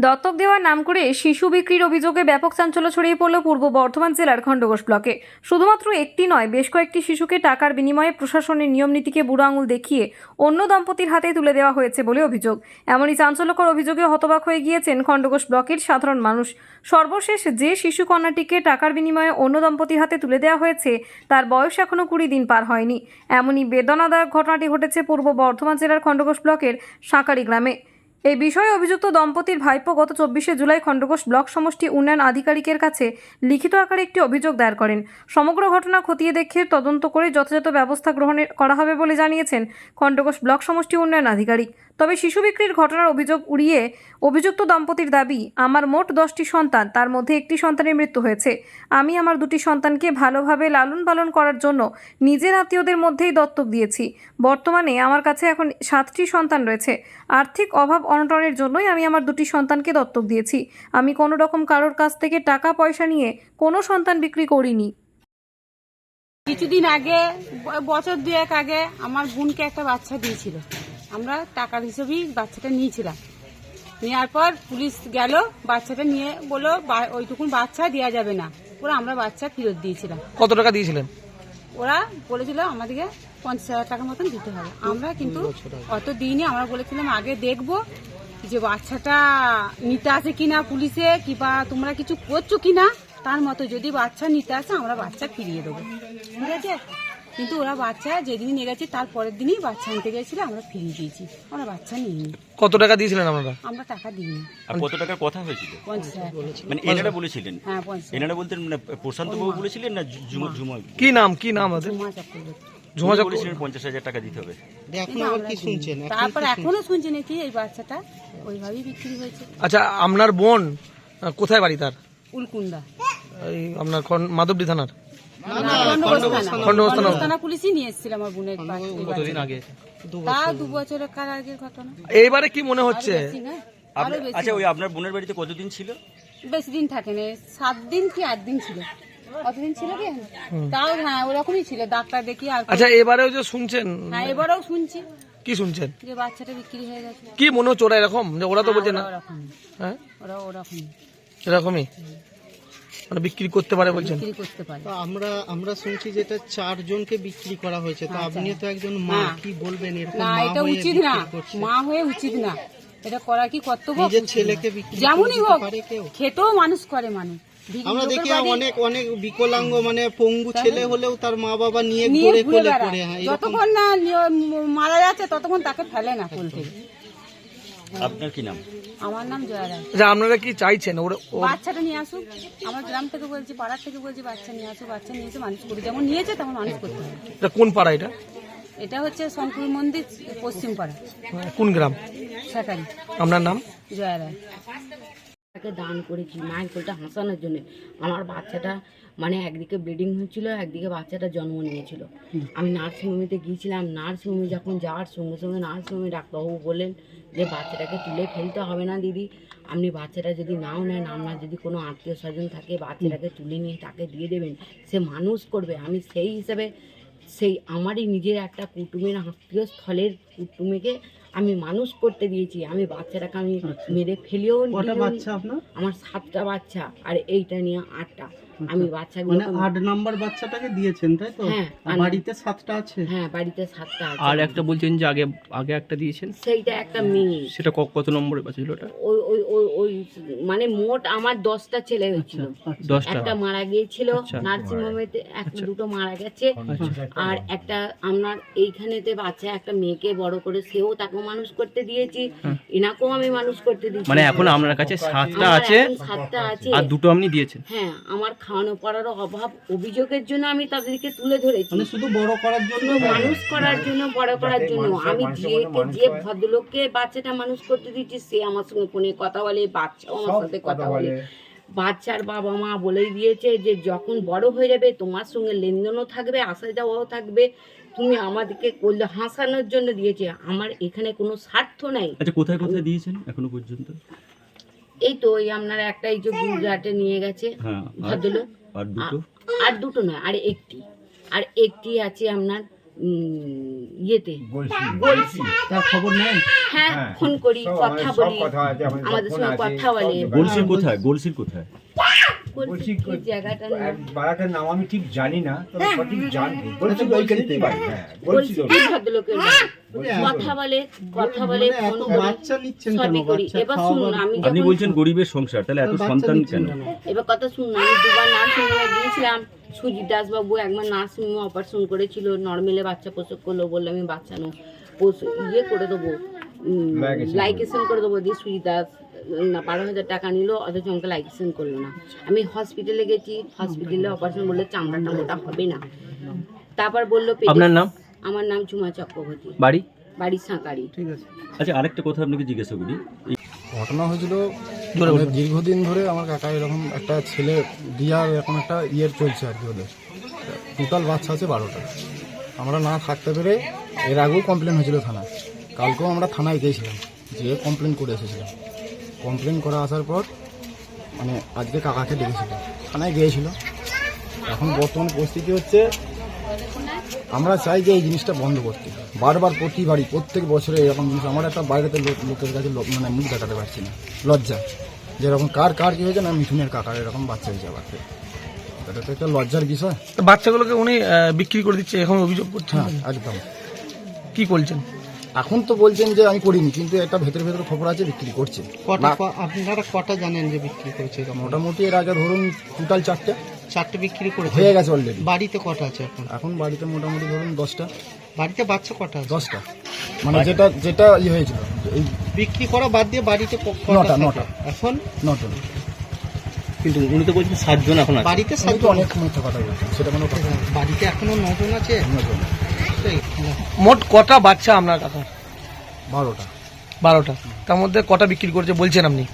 দত্তক দেওয়ার নাম করে শিশু বিক্রির অভিযোগে ব্যাপক চাঞ্চল্য ছড়িয়ে পড়ল পূর্ব বর্ধমান জেলার খণ্ডঘোষ ব্লকে। শুধুমাত্র একটি নয়, বেশ কয়েকটি শিশুকে টাকার বিনিময়ে প্রশাসনের নিয়মনীতিকে বুড়ো আঙুল দেখিয়ে অন্য দম্পতির হাতে তুলে দেওয়া হয়েছে বলে অভিযোগ। এমনই চাঞ্চল্যকর অভিযোগে হতবাক হয়ে গিয়েছেন খণ্ডঘোষ ব্লকের সাধারণ মানুষ। সর্বশেষ যে শিশু কন্যাটিকে টাকার বিনিময়ে অন্য দম্পতির হাতে তুলে দেওয়া হয়েছে তার বয়স এখনও 20 দিন পার হয়নি। এমনই বেদনাদায়ক ঘটনাটি ঘটেছে পূর্ব বর্ধমান জেলার খণ্ডঘোষ ব্লকের সাঁকারি গ্রামে। এই বিষয়ে অভিযুক্ত দম্পতির ভাইপো গত 24শে জুলাই খণ্ডঘোষ ব্লক সমষ্টি উন্নয়ন আধিকারিকের কাছে লিখিত আকারে একটি অভিযোগ দায়ের করেন। সমগ্র ঘটনা খতিয়ে দেখে তদন্ত করে যথাযথ ব্যবস্থা গ্রহণ করা হবে বলে জানিয়েছেন খণ্ডঘোষ ব্লক সমষ্টি উন্নয়ন আধিকারিক। তবে শিশু বিক্রির ঘটনার অভিযোগ উড়িয়ে অভিযুক্ত দম্পতির দাবি, আমার মোট 10টি সন্তান, তার মধ্যে একটি সন্তানের মৃত্যু হয়েছে। আমি আমার 2টি সন্তানকে ভালোভাবে লালন পালন করার জন্য নিজের আত্মীয়দের মধ্যেই দত্তক দিয়েছি। বর্তমানে আমার কাছে এখন 7টি সন্তান রয়েছে। আর্থিক অভাব অনটনের জন্যই আমি আমার 2টি সন্তানকে দত্তক দিয়েছি। আমি কোনো রকম কারোর কাছ থেকে টাকা পয়সা নিয়ে কোনো সন্তান বিক্রি করিনি। কিছুদিন আগে, বছর দুয়েক আগে আমার বোনকে একটা বাচ্চা দিয়েছিল। আমরা টাকার হিসেবেই বাচ্চাটা নিয়েছিলাম। নেওয়ার পর পুলিশ গেল, বাচ্চাটা নিয়ে বললো ওইটুকুন বাচ্চা দেওয়া যাবে না, ওরা আমরা বাচ্চা ফেরত দিয়েছিলাম। কত টাকা দিয়েছিলেন? ওরা বলেছিল আমাদেরকে 50,000 টাকার মতন দিতে হবে। আমরা কিন্তু অত দিইনি। আমরা বলেছিলাম আগে দেখবো যে বাচ্চাটা নিতে আসে কিনা পুলিশে, কিংবা তোমরা কিছু করছো কিনা, তার মতো যদি বাচ্চা নিতে আসে আমরা বাচ্চা ফিরিয়ে দেবো, ঠিক আছে। কিন্তু ওরা বাচ্চা যেদিন নিয়ে গেছে তার পরের দিনই বাচ্চা আনতে গেছিল, আমরা ফিরিয়ে দিয়েছি। আমরা বাচ্চা নিইনি। কত টাকা দিয়েছিলেন আপনারা? আমরা টাকা দিইনি। আর কত টাকার কথা হয়েছিল? 50,000। মানে এনারা বলেছিলেন? হ্যাঁ, 50,000। এনারা বলতেন মানে প্রশান্ত বাবু বলেছিলেন না ঝুমা? কি নাম আছে? ঝুমা চক্রবর্তী। ঝুমা বলেছিলেন 50,000 টাকা দিতে হবে। কিন্তু আমরা দিইনি। তারপর এখনো শুনছি নাকি এই বাচ্চাটা ওইভাবেই বিক্রি হয়েছে। আচ্ছা, আপনার বোন কোথায় বাড়ি তার? উলকুন্দা, এই আপনার মাধবডি থানার খণ্ডঘোষ থানা পুলিশই নিয়ে এসেছিল আমার বোনের। কতদিন আগে? তা 2 বছরের কার আগের ঘটনা। এইবারে কি মনে হচ্ছে? আচ্ছা, ওই আপনার বোনের বাড়িতে কতদিন ছিল? বেশি দিন থাকে না, 7 দিন কি 8 দিন ছিল। কতদিন ছিল কি? তাও হ্যাঁ ওরকমই ছিল, ডাক্তার দেখি। আর আচ্ছা, এবারেও যে শুনছেন? হ্যাঁ, এবারেও শুনছি। কি শুনছেন? যে বাচ্চাটা বিক্রি হয়ে গেছে। কি মনে হচ্ছে? ওরা এরকম, যে ওরা তো বলছে না? হ্যাঁ, ওরকমই এরকমই মানে বিক্রি করতে পারে বলছেন? বিক্রি করতে পারে। তো আমরা শুনছি যেটা 4 জনকে বিক্রি করা হয়েছে। তো আপনি তো একজন মা, কি বলবেন? এরকম না, এটা উচিত না, মা হয়ে উচিত না এটা করা। কি কর্তব্য? নিজের ছেলেকে বিক্রি যেমনই হোক, পারে কেউ? খেতেও মানুষ করে মানুষ। আমরা দেখি অনেক বিকলাঙ্গ মানে পঙ্গু ছেলে হলেও তার মা বাবা নিয়ে ঘুরে করে। যতক্ষণ না মারা যাচ্ছে ততক্ষণ তাকে ফেলে না কোল থেকে। আপনার কি নাম? আমার নাম জয়া রায়। আচ্ছা, আপনারা কি চাইছেন? বাচ্চাটা নিয়ে আসুক। আমার গ্রাম থেকে বলছি, পাড়ার থেকে বলছি বাচ্চা নিয়ে আসুক। বাচ্চা নিয়ে এসে মানুষ করি, যেমন নিয়েছে তেমন মানুষ করতে হবে। এটা কোন পাড়া? এটা এটা হচ্ছে শঙ্কর মন্দির, পশ্চিম পাড়া, কোন গ্রাম? সাঁকারি। আপনার নাম? জয়া রায়। তাকে দান করেছি মায়ের কোলটা হাসানোর জন্য। আমার বাচ্চাটা মানে একদিকে ব্লিডিং হচ্ছিল, একদিকে বাচ্চাটা জন্ম নিয়েছিল। আমি নার্সিংহোমেতে গিয়েছিলাম। নার্সিংহোমে যখন যাওয়ার সঙ্গে সঙ্গে নার্সিংহোমে ডাক্তারবাবু বললেন যে বাচ্চাটাকে তুলে ফেলতে হবে না দিদি, আপনি বাচ্চাটা যদি নাও নেন, আপনার যদি কোনো আত্মীয় স্বজন থাকে বাচ্চাটাকে তুলে নিয়ে তাকে দিয়ে দেবেন, সে মানুষ করবে। আমি সেই হিসেবে আমারই নিজের একটা কুটুমের আত্মীয় স্থলের কুটুমেকে আমি মানুষ করতে দিয়েছি। আমি বাচ্চাটাকে আমি মেরে ফেলেও। আমার 7টা বাচ্চা, আর এইটা নিয়ে 8টা। আমি বাচ্চাগুলো 8 নাম্বার বাচ্চাটাকে দিয়েছেন, তাই তো? হ্যাঁ, বাড়িতে 7টা আছে। হ্যাঁ, বাড়িতে 7টা আছে। আর একটা বলছেন যে আগে একটা দিয়েছেন, সেইটা একটা মেয়ে। সেটা কত নম্বরে বাচ্চা ছিল ওটা? ওই মানে মোট আমার 10টা ছেলে হয়েছিল। 10টা? একটা মারা গিয়েছিল আচ্ছা। নার্সিংহোমেতে, দুটো মারা গেছে। আর একটা আপনার এইখানেতে বাচ্চা, একটা মেয়েকে বড় করে সেও তাকে মানুষ করতে দিয়েছি। এনাকেও আমি মানুষ করতে দিয়েছি। মানে এখন আপনার কাছে 7টা আছে, 7টা আছে, আর 2টো আপনি দিয়েছেন? হ্যাঁ, আমার খাওয়ানো পড়ারও অভাব অভিযোগের জন্য আমি তাদেরকে তুলে ধরেছি। মানে শুধু বড় করার জন্য, মানুষ করার জন্য, বড় করার জন্য। আমি যে ভদ্রলোককে বাচ্চাটা মানুষ করতে দিচ্ছি সে আমার সঙ্গে ফোনে কথা বলে, বাচ্চাও আমার সাথে কথা বলে। বাচ্চার বাবা মা বলেই দিয়েছে যে যখন বড় হয়ে যাবে তোমার সঙ্গে লেনদেনও থাকবে, আসা যাওয়াও থাকবে, তুমি আমাদেরকে করলে হাসানোর জন্য দিয়েছে। আমার এখানে কোনো স্বার্থ নাই। আচ্ছা, কোথায় কোথায় দিয়েছেন এখনো পর্যন্ত? এই তো ওই আপনার একটা এই যে গুজরাটে নিয়ে গেছে ভদ্রলোক। আর দুটো? আর দুটো নয়, আর একটি আছে আপনার ইয়েতে বলছি। তার খবর নেন? হ্যাঁ, ফোন করি, কথা বলি, আমাদের সঙ্গে কথা বলে। গোলসির কোথায়? গোলসির কোথায়? বলছি কি জায়গাটার নাম? বাড়াটার নাম আমি ঠিক জানি না, তবে সঠিক জানি। বলছি ওইখানেই বাড়ি। হ্যাঁ, বলছি তো। এই ভদ্রলোকের বাড়ি। কথা বলে ফোন করি, বাচ্চা নিচ্ছেন কেন? সবই করি। এবার শুনুন, আমি আপনি যখন বলছেন গরিবের সংসার, তাহলে এত সন্তান কেন? এবার কথা শুনুন, আমি দুবার নার্সিংহোমে গিয়েছিলাম। সুজিত দাসবাবু একবার নার্সিংহোমে অপারেশন করেছিল, নর্মেলে বাচ্চা প্রসব করলো, বললো আমি বাচ্চা নো ইয়ে করে দেবো, লাইকেশন করে দেবো। দিয়ে সুজিত দাস না 12,000 টাকা নিল, অথচ আমাকে লাইকেশন করলো না। আমি হসপিটালে গেছি, হসপিটালে অপারেশন বললো চামড়াটা মোটা হবে না। তারপর বললো আপনার নাম? আমার নাম ঝুমা চক্রবর্তী, বাড়ি? বাড়ি সাঁকারি। আচ্ছা, আরেকটা কথা আপনাকে জিজ্ঞাসা করি। ঘটনা হয়েছিল মানে দীর্ঘদিন ধরে আমার কাকা এরকম একটা ছেলে দিয়ার এরকম একটা ইয়ের চলছে আর কি, ওদের টোটাল বাচ্চা আছে 12টা। আমরা না থাকতে পেরে এর আগেও কমপ্লেন হয়েছিল থানায়, কালকেও আমরা থানায় গিয়েছিলাম, যেয়ে কমপ্লেন করে এসেছিলাম। কমপ্লেন করে আসার পর মানে আজকে কাকাকে ডেকেছিল, থানায় গিয়েছিল। এখন বর্তমান পরিস্থিতি হচ্ছে আমরা চাই যে এই জিনিসটা বন্ধ করতে। বারবার প্রতি বাড়ি প্রত্যেক বছরে এরকম জিনিস, আমার একটা বাইরেতে লোকের কাছে মানে মুখ দেখাতে পারছি না, লজ্জা। যেরকম কার কি হয়েছে না, মিঠুনের কাকার এরকম বাচ্চা হয়েছে আবার, এটা তো একটা লজ্জার বিষয়। বাচ্চাগুলোকে উনি বিক্রি করে দিচ্ছে, এখন অভিযোগ করছেন? হ্যাঁ, একদম। কি বলছেন? এখন তো বলছেন যে আমি করিনি, কিন্তু একটা ভেতরে ভেতরে খবর আছে বিক্রি করছে। আপনারা কটা জানেন যে বিক্রি করেছে? মোটামুটি এর আগে ধরুন টোটাল 4টে বিক্রি করেছে, হয়ে গেছে অলরেডি। বাড়িতে কটা আছে এখন? এখন বাড়িতে মোটামুটি ধরুন 10টা। বাড়িতে বাচ্চা কটা আছে? 10টা, মানে যেটা ইয়ে হয়েছিল এই বিক্রি করা বাদ দিয়ে বাড়িতে নটা। এখন 9টা। কিন্তু উনি তো বলছেন 7 জন এখন আছে। বাড়িতে আমি তো অনেক মিথ্যা কথা বলছেন, সেটা কোনো কথা না। বাড়িতে এখনো 9 জন আছে। 9 জন। মোট কটা বাচ্চা আপনার কাকা? 12টা। 12টা। তার মধ্যে কটা বিক্রি করেছে বলছেন আপনি?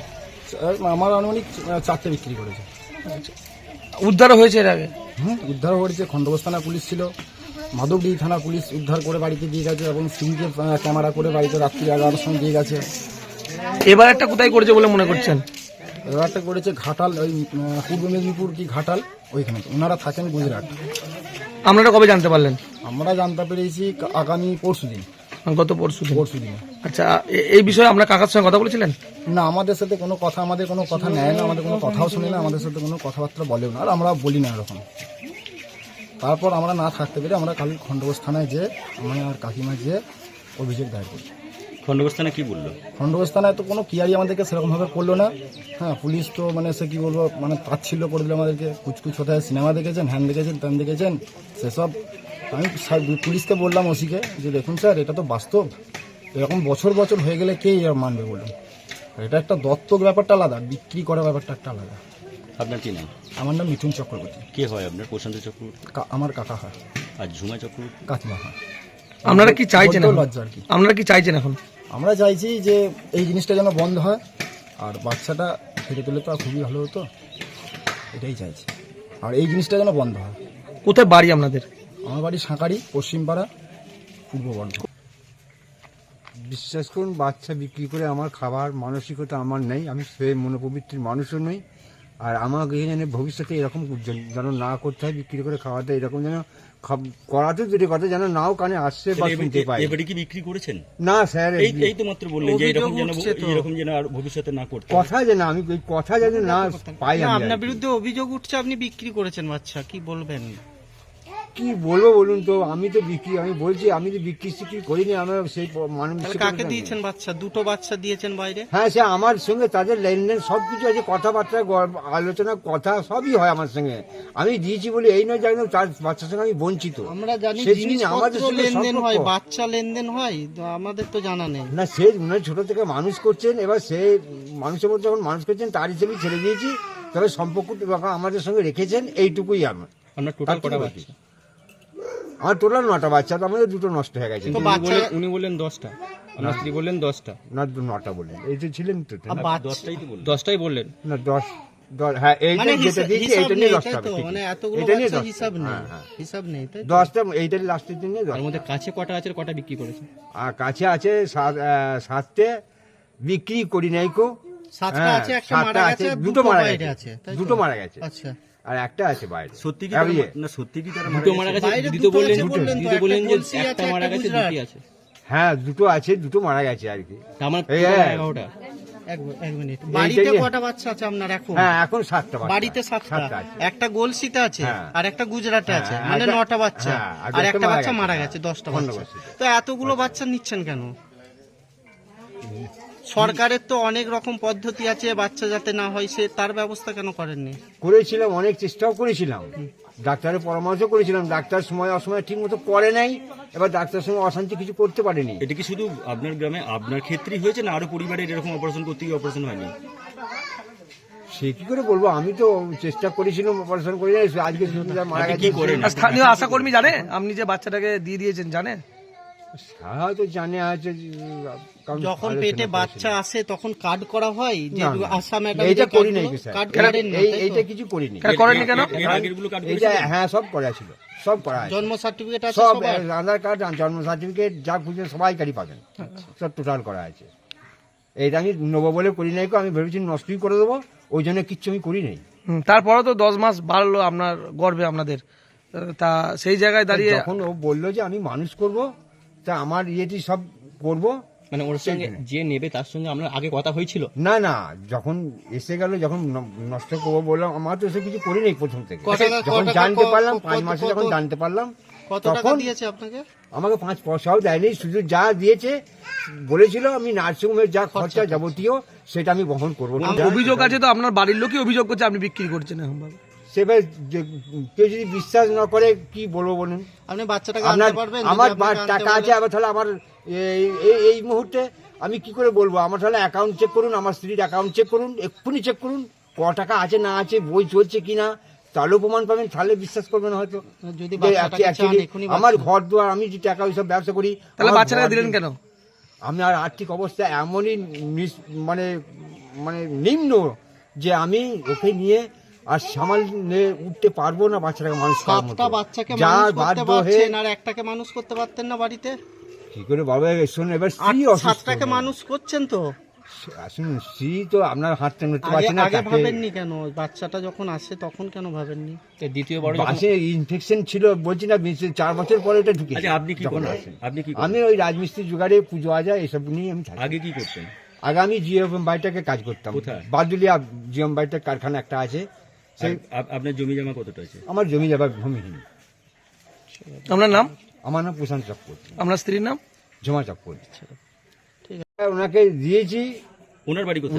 আমার আনুমানিক 4টে বিক্রি করেছে। উদ্ধারও হয়েছে এর আগে? উদ্ধার করেছে, খণ্ডঘোষ থানা পুলিশ ছিল, মাধবডি থানা পুলিশ উদ্ধার করে বাড়িতে দিয়ে গেছে, এবং সিসিটিভি ক্যামেরা করে বাড়িতে রাত্রি 11টার সময় দিয়ে গেছে। এবার একটা কোথায় করেছে বলে মনে করছেন? এবারটা করেছে ঘাটাল, ওই পূর্ব মেদিনীপুর কি ঘাটাল, ওইখানে। ওনারা থাকেন গুজরাট। আপনারা কবে জানতে পারলেন? আমরা জানতে পেরেছি আগামী পরশুদিন। গত পরশুদিন। পরশুদিনে। আচ্ছা, এই বিষয়ে আপনার কাকার সঙ্গে কথা বলেছিলেন? না, আমাদের সাথে কোনো কথা নেয় না, আমাদের কোনো কথাও শুনে না, আমাদের সাথে কোনো কথাবার্তা বলেও না, আর আমরা বলি না এরকম। তারপর আমরা না থাকতে পেরে আমরা কাল খণ্ডঘোষ থানায় যেয়ে আমি আর কাকিমা যেয়ে অভিযোগ দায়ের করি। খণ্ডঘোষ থানায় কি বললো? খণ্ডঘোষ থানায় তো কোনো কিয়ারি আমাদেরকে সেরকমভাবে করলো না। হ্যাঁ, পুলিশ তো মানে সে কী বলবো, মানে তাচ্ছিল্য করে দিল আমাদেরকে। কুচকুচ কোথায় সিনেমা দেখেছেন, হ্যান দেখেছেন, ত্যান দেখেছেন, সেসব। আমি পুলিশকে বললাম, ওসিকে, যে দেখুন স্যার, এটা তো বাস্তব, এরকম বছর বছর হয়ে গেলে কে মানবে বলুন। এটা একটা দত্তক ব্যাপারটা আলাদা, বিক্রি করার ব্যাপারটা একটা আলাদা। আপনার কি নাম? আমার নাম মিঠুন চক্রবর্তী। কে হয় আপনার? প্রশান্ত চক্রবর্তী? আমার কাকা হয়। আর ঝুমা চক্রবর্তী? কাকিমা হয়। আপনারা কি চাইছেন? লজ্জা আর কি। আপনারা কি চাইছেন এখন? আমরা চাইছি যে এই জিনিসটা যেন বন্ধ হয়, আর বাচ্চাটা ফিরে পেলে তো খুবই ভালো হতো, এটাই চাইছি। আর এই জিনিসটা যেন বন্ধ হয়। কোথায় বাড়ি আপনাদের? আমার বাড়ি সাঁকারি, পশ্চিমপাড়া, পূর্ব বর্ধমান। বিশ্বাস করুন, বাচ্চা বিক্রি করে আমার খাবার মানসিকতা আমার নেই, আমি সে মনোপবিত্রের মানুষও নই। আর আমাকে যেন ভবিষ্যতে এরকম যেন না করতে হয়, বিক্রি করে খাওয়াতে, এরকম যেন করাতে যদি কথা যেন নাও কানে আসছে বা শুনতে পাই। এবারে কি বিক্রি করেছেন? না স্যার, এই তো মাত্র বললেন যে এরকম যেন আর ভবিষ্যতে না করতে। কথা যেন আমি কথা যেন না পাই। আপনার বিরুদ্ধে অভিযোগ উঠছে আপনি বিক্রি করেছেন বাচ্চা, কি বলবেন? কি বলবো বলুন তো, আমি তো আমি বলছি আমি তো বিক্রি করিনি। আমরা সেই মানুষ কাকে দিয়েছেন বাচ্চা? 2টো বাচ্চা দিয়েছেন বাইরে? হ্যাঁ, সে আমার সঙ্গে তাদের লেনদেন সবকিছু আছে, কথাবার্তা আলোচনা কথা সবই হয় আমার সঙ্গে। আমি দিয়েছি বলে এই নয় জানি তার বাচ্চার সঙ্গে আমি বঞ্চিত। আমরা জানি আমাদের লেনদেন হয়, বাচ্চা লেনদেন হয়, আমাদের তো জানা নেই। না, সে ছোট থেকে মানুষ করছেন, এবার সে মানুষের মধ্যে যখন মানুষ করছেন তার হিসেবে ছেড়ে দিয়েছি। তবে সম্পর্ক আমাদের সঙ্গে রেখেছেন, এইটুকুই আমার। আপনার টোটাল কটা বাচ্চা? আমার টোটাল 9টা বাচ্চা, তো আমাদের 2টো নষ্ট হয়ে গেছে। উনি বললেন 10টা, আপনার স্ত্রী বললেন 10টা। না, 9টা বললেন, এই তো ছিলেন তো। 10টাই বললেন না, 10 হ্যাঁ, এইটা যেটা দিয়েছি এইটা নিয়ে 10টা হবে। মানে এতগুলো এটা নিয়ে বাচ্চা 10 হিসাব নেই, হ্যাঁ। হিসাব নেই তাই? 10টা এইটার লাস্টের দিন নিয়ে 10। তার মধ্যে কাছে কটা আছে, কটা বিক্রি করেছে? আর কাছে আছে 7টে, বিক্রি করি নাই কো। 7টা আছে, একটা মারা গেছে, 2টো মারা বাইরে গেছে, আছে, তাই তো? 2টো মারা গেছে। আচ্ছা, আর একটা আছে বাইরে। সত্যি কি আর ইয়ে, না সত্যি কি তারা দুটো মারা গেছে, বাইরে দিদি দুটো বললেন আছে বললেন তো, দিদি বললেন একটা যে গলসি আছে, একটা মারা একটা গেছে, গুজরাট। দুটি আছে। হ্যাঁ দুটো আছে, দুটো মারা গেছে আর কি। আমার এই, 11টা। এক মিনিট, বাড়িতে নিয়ে- কটা বাচ্চা আছে আপনার এখন? হ্যাঁ এখন 7টা বাচ্চা। বাড়িতে 7টা, আছে। একটা গোলসিতে আছে হ্যাঁ। আর একটা গুজরাটে হ্যাঁ, আছে, আর মানে একটা- 9টা বাচ্চা, হ্যাঁ, আর আর একটা একটা বাচ্চা মারা মারা গেছে, গেছে, 10টা খন্ড বাচ্চা। বস্তিতে। তো এতগুলো বাচ্চা নিচ্ছেন কেন? সরকারের তো অনেক রকম পদ্ধতি আছে বাচ্চা যাতে না হয়, সে তার ব্যবস্থা কেন করেননি? করেছিলাম, অনেক চেষ্টাও করেছিলাম, ডাক্তারের পরামর্শ করেছিলাম, ডাক্তার সময় অসময় ঠিক মতো করে নাই, এবার ডাক্তারের সঙ্গে অশান্তি কিছু করতে পারেনি। এটা কি শুধু আপনার গ্রামে আপনার ক্ষেত্রেই হয়েছে না আরো পরিবারের এরকম অপারেশন করতে গিয়ে অপারেশন হয়নি? সে কি করে বলবো, আমি তো চেষ্টা করেছিলাম, অপারেশন করি নাই, আজকে শুনতে যা মারা আপনি গেছে। কি করেন? আর স্থানীয় আশাকর্মী জানে আপনি যে বাচ্চাটাকে দিয়ে দিয়েছেন, জানে? হয়তো জানে আছে, কারণ যখন আলোচনা পেটে করেছিলাম। বাচ্চা আসে তখন কার্ড করা হয়, যে না, না, আশা ম্যাডাম এইটা করি নাই স্যার, কার্ড করেন না, তাই তো? এইটা কিছু করিনি। কেন করেননি কেন? এর আগেরগুলো কাট এইটা হ্যাঁ সব করা ছিল, সব করা আছে। জন্ম সার্টিফিকেট আছে সব সবার? আধার কার্ড, জন্ম সার্টিফিকেট যা খুঁজে সবাইকারই পাবেন, সব টোটাল করা আছে। এইটা আমি নেবো বলে করি নাই, আমি ভেবেছি নষ্টই করে দেবো, ওই জন্য কিচ্ছু আমি করি নাই। তারপরও তো 10 মাস বাড়লো আপনার গর্ভে আপনাদের, তা সেই জায়গায় দাঁড়িয়ে যখন ও বললো যে আমি মানুষ করব, তা আমার ইয়েটি সব করব। মানে ওর সঙ্গে যে নেবে তার সঙ্গে আপনার আগে কথা হয়েছিল? না না, যখন এসে গেল, যখন নষ্ট করবো বললাম, আমার তো সে কিছু করি নাই প্রথম থেকে। কত টাকা- যখন কত জানতে টাকা- পারলাম, কত- 5 মাসে যখন কত- জানতে পারলাম, কত টাকা তখন দিয়েছে আপনাকে? আমাকে 5 পয়সাও দেয়নি, শুধু যা দিয়েছে বলেছিল আমি নার্সিংহোমের যা খরচা যাবতীয় সেটা আমি বহন করবো। অভিযোগ আছে তো, আপনার বাড়ির লোকই অভিযোগ করছে আপনি বিক্রি করছেন এখন ভাবে। সেভাবে কেউ যদি বিশ্বাস না করে কি বলবো বলুন? আপনি বাচ্চাটাকে আপনার আনতে পারবেন? আমার যদি আপনাকে আনতে টাকা বলে? আছে, আবার তাহলে আমার এই মুহূর্তে আমি কি করে বলবো? আমার তাহলে অ্যাকাউন্ট চেক করুন, আমার স্ত্রীর অ্যাকাউন্ট চেক করুন, এক্ষুনি চেক করুন ক টাকা আছে না আছে, বই চলছে কিনা, তাহলেও প্রমাণ পাবেন, তাহলে বিশ্বাস করবেন হয়তো। যদি যে বাচ্চাটাকে চান, actually এখনই আমার বাচ্চা- ঘর দুয়ার, আমি যে টাকা ওইসব ব্যবসা করি, তাহলে আমার বাচ্চাটাকে ঘর দিলেন দুয়ার- কেন? আমি আর আর্থিক অবস্থা এমনই মানে মানে নিম্ন যে আমি ওকে নিয়ে আর সামাল নিয়ে উঠতে পারবো না বাচ্চাটাকে মানুষ করার মতো। 7টা বাচ্চাকে যা মানুষ করতে বাধ্য হয়ে পারছেন আর একটাকে মানুষ করতে পারতেন না বাড়িতে? কি করে বাবা শুনুন, এবার স্ত্রী অসুস্থ, 7টাকে মানুষ করছেন তো? শুনুন স্ত্রী তো আপনার হাতটা নিতে আগে পারছে না, আগে ভাবেননি কেন? বাচ্চাটা যখন আসে তখন কেন ভাবেননি? তো দ্বিতীয়বার যখন বাসে ইনফেকশন ছিল, বলছি না 4 বছর পরে এটা ঢুকে। আচ্ছা আপনি কি করেন? আপনি কি করেন? আমি ওই রাজমিস্ত্রি জোগাড়ে, পুজো আজা এসব নিয়ে আমি থাকি। আগে কি করতেন? আগে আমি জিএম বাইটাকে কাজ করতাম, কোথায়? বাদুলিয়া জিএম বাইটার কারখানা একটা আছে, সেই আপনার জমি জমা কতটা আছে? আমার জমি যাবার ভূমিহীন। আপনার নাম? আমার নাম প্রশান্ত চক্রবর্তী, আপনার স্ত্রীর নাম? ঝুমা চক্রবর্তী। ওনাকে দিয়েছি। ওনার বাড়ি কোথায়?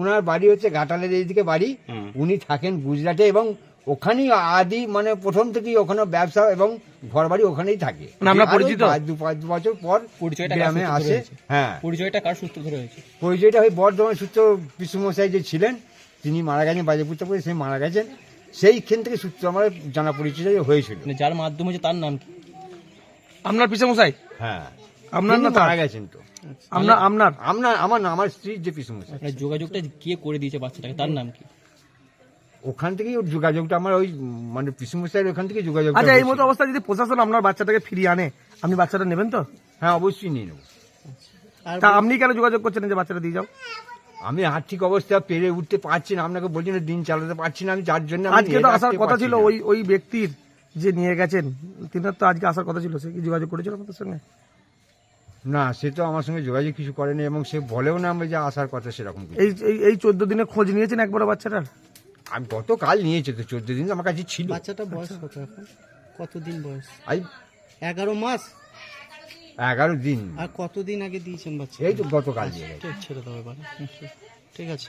ওনার বাড়ি হচ্ছে ঘাটালের এইদিকে বাড়ি। হুম। উনি থাকেন গুজরাটে, এবং ওখানেই আদি মানে প্রথম থেকেই ওখানে ব্যবসা এবং ঘর বাড়ি ওখানেই থাকে। মানে আপনার আর ওই পরিচিত? 5 বছর পর পরিচয়টা গ্রামে কার সূত্রে আসে। হয়েছে? হ্যাঁ, পরিচয়টা কার সূত্র ধরে হয়েছে? পরিচয়টা ওই বর্ধমান সূত্র পিসুমশাই যে ছিলেন, তিনি মারা গেছেন বাজেপুরতে পড়ে, সেই মারা গেছেন, সেইখান থেকে সূত্র আমার জানা পরিচয় হয়েছিল। মানে যার মাধ্যমে হচ্ছে তার নাম কি? আপনার পিসেমশাই? হ্যাঁ, আপনার তিনি না তার? মারা গেছেন তো। আপনার আমার স্ত্রীর যে পিসুমশাই, মানে যোগাযোগটা কে করে দিয়েছে বাচ্চাটাকে, তার নাম কি? ওখান থেকেই ওর যোগাযোগটা আমার ওই মানে পিসুমশাইয়ের ওখান থেকে যোগাযোগ। আচ্ছা, এই মতো অবস্থা যদি প্রশাসন আপনার বাচ্চাটাকে ফিরিয়ে আনে, আপনি বাচ্চাটা নেবেন তো? হ্যাঁ, অবশ্যই নিয়ে নেবো। আর তা আপনি কেন যোগাযোগ করছেন যে বাচ্চাটা দিয়ে যাও? আমি আর্থিক অবস্থা পেরে উঠতে পারছি না, আপনাকে বলছি না, দিন চালাতে পারছি না আমি, যার জন্য আমি আজকে তো নিয়ে আসার আসতে কথা পারছি ছিল, না। ওই ব্যক্তির যে নিয়ে গেছেন, তিনার তো আজকে আসার কথা ছিল, সে কি যোগাযোগ করেছিল আপনাদের সঙ্গে? না, সে তো আমার সঙ্গে যোগাযোগ কিছু করেনি, এবং সে বলেও না আমি যে আসার কথা সেরকম কিছু। এই 14 দিনে খোঁজ নিয়েছেন একবার বাচ্চাটার? আমি গতকাল নিয়েছে তো, 14 দিন আমার কাছে ছিল। বাচ্চাটা বয়স কত এখন? কতদিন বয়স? এই 11 মাস? 11 দিন, আর কতদিন আগে দিয়েছেন বাচ্চা? এই তো গতকাল দিয়ে গেছে। ছেড়ে দাও এবার। ঠিক আছে।